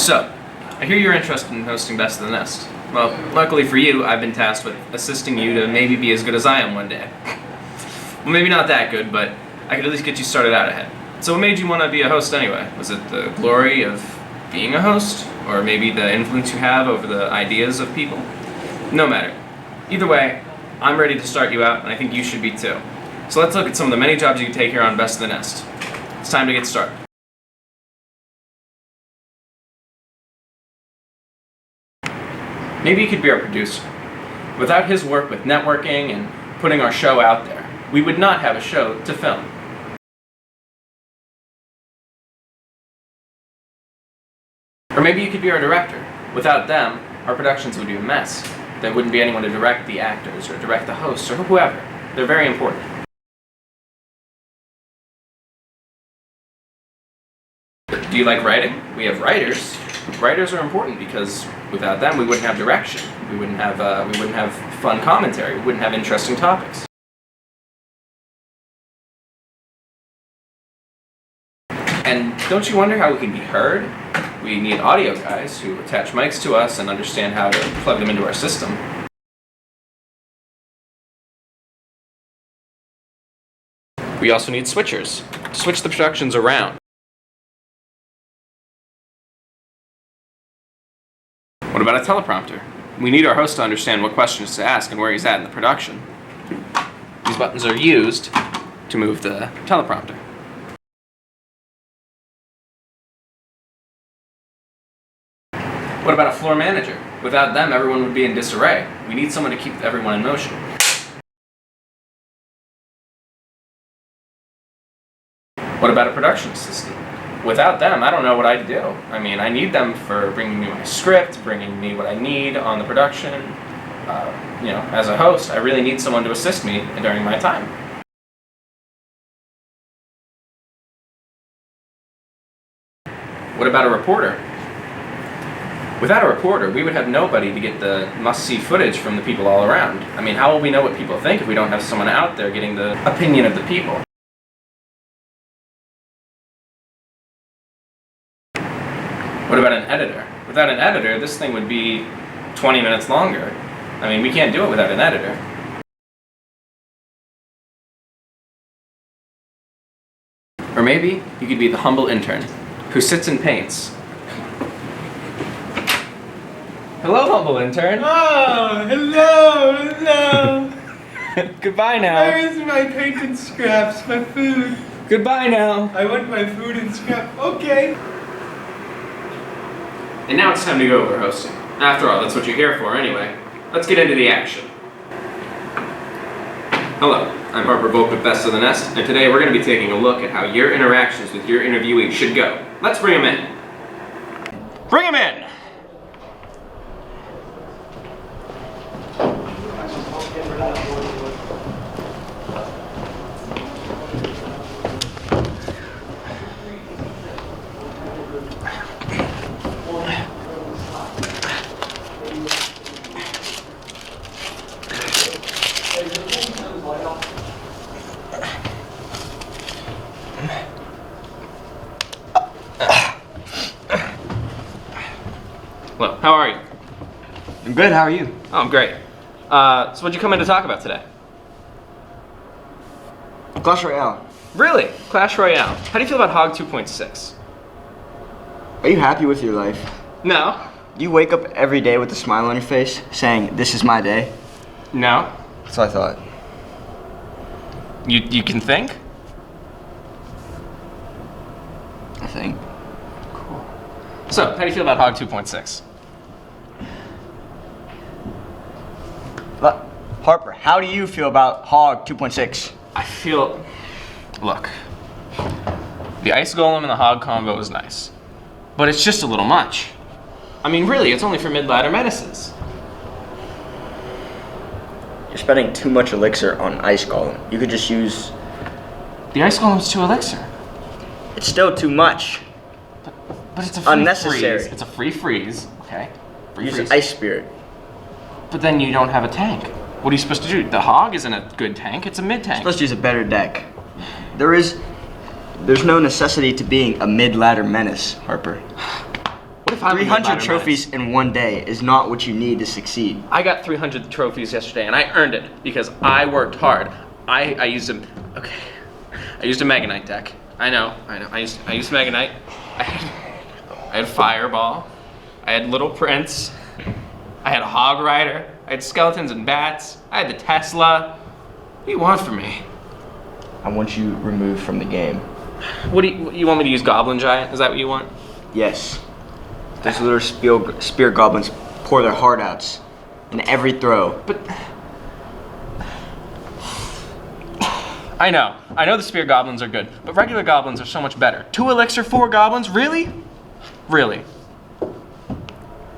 So, I hear you're interested in hosting Best of the Nest. Well, luckily for you, I've been tasked with assisting you to maybe be as good as I am one day. Well, maybe not that good, but I could at least get you started out ahead. So what made you want to be a host anyway? Was it the glory of being a host? Or maybe the influence you have over the ideas of people? No matter. Either way, I'm ready to start you out, and I think you should be too. So let's look at some of the many jobs you can take here on Best of the Nest. It's time to get started. Maybe you could be our producer. Without his work with networking and putting our show out there, we would not have a show to film. Or maybe you could be our director. Without them, our productions would be a mess. There wouldn't be anyone to direct the actors or direct the hosts or whoever. They're very important. Do you like writing? We have writers. Writers are important because without them we wouldn't have direction. We wouldn't have fun commentary. We wouldn't have interesting topics. And don't you wonder how we can be heard? We need audio guys who attach mics to us and understand how to plug them into our system. We also need switchers to switch the productions around. What about a teleprompter? We need our host to understand what questions to ask and where he's at in the production. These buttons are used to move the teleprompter. What about a floor manager? Without them, everyone would be in disarray. We need someone to keep everyone in motion. What about a production assistant? Without them, I don't know what I'd do. I mean, I need them for bringing me my script, bringing me what I need on the production. As a host, I really need someone to assist me during my time. What about a reporter? Without a reporter, we would have nobody to get the must-see footage from the people all around. I mean, how will we know what people think if we don't have someone out there getting the opinion of the people? What about an editor? Without an editor, this thing would be 20 minutes longer. I mean, we can't do it without an editor. Or maybe you could be the humble intern who sits and paints. Hello, humble intern. Oh, hello. Goodbye now. Where is my painted scraps, my food? Goodbye now. I want my food and scrap. Okay. And now it's time to go over hosting. After all, that's what you're here for anyway. Let's get into the action. Hello, I'm Harper Volk with Best of the Nest, and today we're going to be taking a look at how your interactions with your interviewee should go. Let's bring him in. Bring him in! Hello, how are you? I'm good, how are you? Oh, I'm great. So what'd you come in to talk about today? Clash Royale. Really? Clash Royale. How do you feel about Hog 2.6? Are you happy with your life? No. Do you wake up every day with a smile on your face, saying, "This is my day"? No? That's what I thought. You can think? I think. Cool. So, how do you feel about Hog 2.6? Harper, how do you feel about Hog 2.6? I feel... Look. The Ice Golem and the Hog combo is nice. But it's just a little much. I mean, really, it's only for mid-ladder menaces. You're spending too much elixir on Ice Golem. You could just use... The Ice Golem's 2 elixir. It's still too much. But it's a free unnecessary. freeze. It's a free freeze, okay? Free Use freeze. Ice Spirit. But then you don't have a tank. What are you supposed to do? The Hog isn't a good tank, it's a mid-tank. You're supposed to use a better deck. There's no necessity to being a mid-ladder menace, Harper. What What if I'm a 300 mid-ladder trophies in one day is not what you need to succeed. I got 300 trophies yesterday, and I earned it because I worked hard. I used a Meganite deck. I know. I used Meganite. I had Fireball. I had Little Prince. I had a Hog Rider. I had Skeletons and Bats. I had the Tesla. What do you want from me? I want you removed from the game. What do you want me to use Goblin Giant? Is that what you want? Yes. Those little spear goblins pour their heart outs in every throw. But I know the spear goblins are good, but regular goblins are so much better. 2 elixir, 4 goblins, really? Really?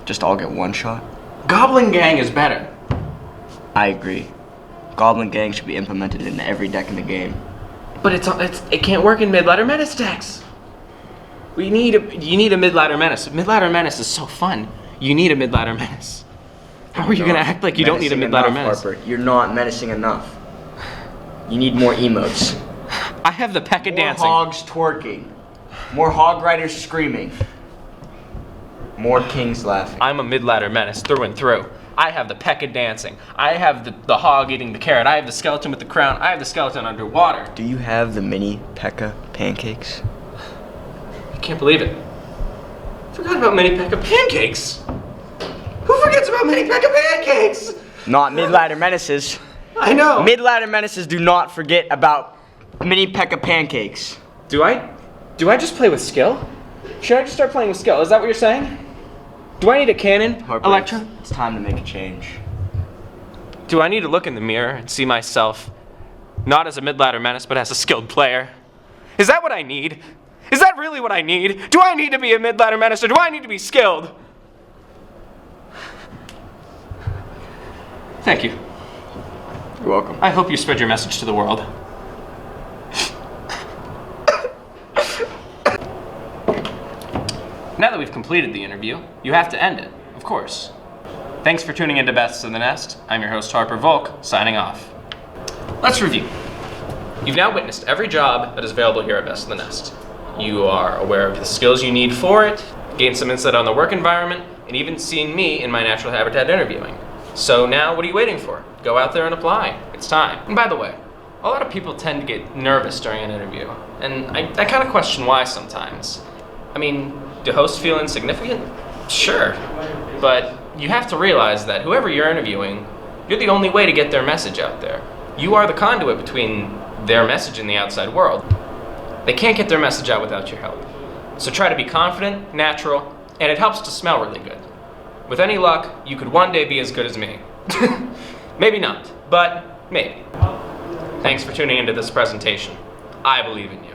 Just all get one shot? Goblin Gang is better. I agree. Goblin Gang should be implemented in every deck in the game. But it can't work in mid-ladder menace decks. You need a mid-ladder menace. Mid-ladder menace is so fun. You need a mid-ladder menace. How are you gonna act like you don't need a mid-ladder menace? Harper. You're not menacing enough. You need more emotes. I have the P.E.K.K.A. dancing. More hogs twerking. More hog riders screaming. More kings laughing. I'm a mid-ladder menace through and through. I have the P.E.K.K.A. dancing. I have the hog eating the carrot. I have the skeleton with the crown. I have the skeleton underwater. Do you have the mini P.E.K.K.A. pancakes? I can't believe it. Forgot about mini P.E.K.K.A. pancakes. Who forgets about mini P.E.K.K.A. pancakes? Not mid-ladder menaces. I know. Mid-ladder menaces do not forget about mini P.E.K.K.A. pancakes. Do I just play with skill? Should I just start playing with skill? Is that what you're saying? Do I need a cannon, Harper, Electra? It's time to make a change. Do I need to look in the mirror and see myself not as a mid-ladder menace, but as a skilled player? Is that what I need? Is that really what I need? Do I need to be a mid-ladder menace, or do I need to be skilled? Thank you. You're welcome. I hope you spread your message to the world. Now that we've completed the interview, you have to end it, of course. Thanks for tuning into Best of the Nest. I'm your host, Harper Volk, signing off. Let's review. You've now witnessed every job that is available here at Best of the Nest. You are aware of the skills you need for it, gained some insight on the work environment, and even seen me in my natural habitat interviewing. So now, what are you waiting for? Go out there and apply. It's time. And by the way, a lot of people tend to get nervous during an interview, and I kind of question why sometimes. I mean, do hosts feel insignificant? Sure, but you have to realize that whoever you're interviewing, you're the only way to get their message out there. You are the conduit between their message and the outside world. They can't get their message out without your help. So try to be confident, natural, and it helps to smell really good. With any luck, you could one day be as good as me. Maybe not, but maybe. Thanks for tuning into this presentation. I believe in you.